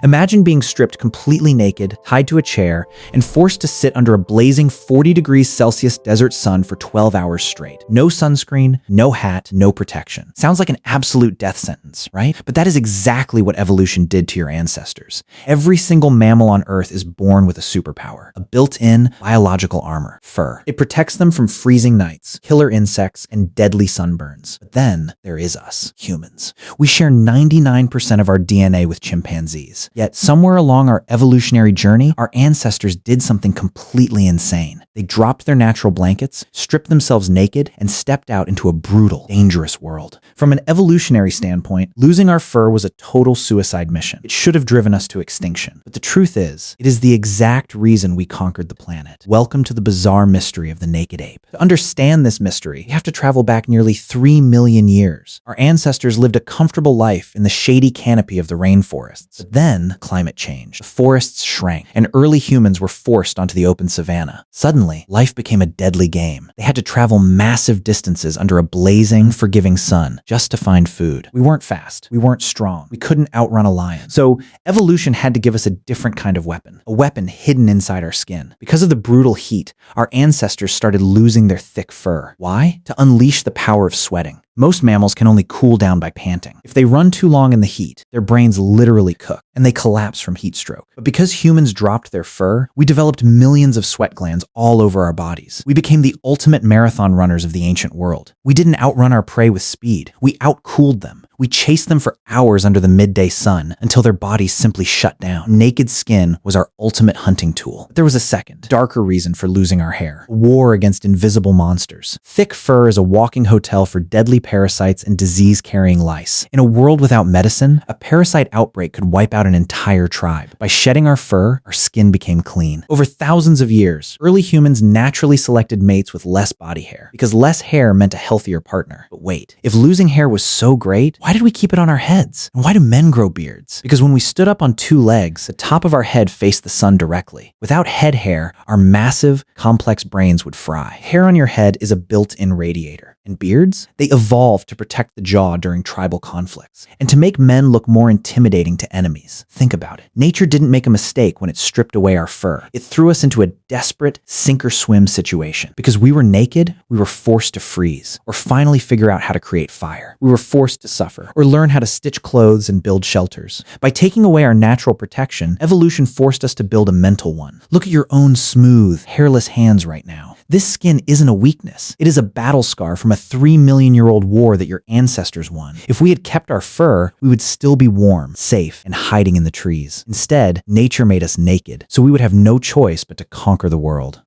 Imagine being stripped completely naked, tied to a chair, and forced to sit under a blazing 40 degrees Celsius desert sun for 12 hours straight. No sunscreen, no hat, no protection. Sounds like an absolute death sentence, right? But that is exactly what evolution did to your ancestors. Every single mammal on Earth is born with a superpower, a built-in biological armor, fur. It protects them from freezing nights, killer insects, and deadly sunburns. But then there is us, humans. We share 99% of our DNA with chimpanzees. Yet somewhere along our evolutionary journey, our ancestors did something completely insane. They dropped their natural blankets, stripped themselves naked, and stepped out into a brutal, dangerous world. From an evolutionary standpoint, losing our fur was a total suicide mission. It should have driven us to extinction. But the truth is, it is the exact reason we conquered the planet. Welcome to the bizarre mystery of the naked ape. To understand this mystery, you have to travel back nearly 3 million years. Our ancestors lived a comfortable life in the shady canopy of the rainforests. But then, climate changed. The forests shrank, and early humans were forced onto the open savanna. Suddenly, life became a deadly game. They had to travel massive distances under a blazing, unforgiving sun just to find food. We weren't fast. We weren't strong. We couldn't outrun a lion. So evolution had to give us a different kind of weapon, a weapon hidden inside our skin. Because of the brutal heat, our ancestors started losing their thick fur. Why? To unleash the power of sweating. Most mammals can only cool down by panting. If they run too long in the heat, their brains literally cook, and they collapse from heat stroke. But because humans dropped their fur, we developed millions of sweat glands all over our bodies. We became the ultimate marathon runners of the ancient world. We didn't outrun our prey with speed. We outcooled them. We chased them for hours under the midday sun until their bodies simply shut down. Naked skin was our ultimate hunting tool. But there was a second, darker reason for losing our hair. A war against invisible monsters. Thick fur is a walking hotel for deadly parasites and disease-carrying lice. In a world without medicine, a parasite outbreak could wipe out an entire tribe. By shedding our fur, our skin became clean. Over thousands of years, early humans naturally selected mates with less body hair, because less hair meant a healthier partner. But wait, if losing hair was so great, why did we keep it on our heads? And why do men grow beards? Because when we stood up on 2 legs, the top of our head faced the sun directly. Without head hair, our massive, complex brains would fry. Hair on your head is a built-in radiator. And beards? They evolved to protect the jaw during tribal conflicts, and to make men look more intimidating to enemies. Think about it. Nature didn't make a mistake when it stripped away our fur. It threw us into a desperate sink-or-swim situation. Because we were naked, we were forced to freeze, or finally figure out how to create fire. We were forced to suffer, or learn how to stitch clothes and build shelters. By taking away our natural protection, evolution forced us to build a mental one. Look at your own smooth, hairless hands right now. This skin isn't a weakness. It is a battle scar from a 3 million-year-old war that your ancestors won. If we had kept our fur, we would still be warm, safe, and hiding in the trees. Instead, nature made us naked, so we would have no choice but to conquer the world.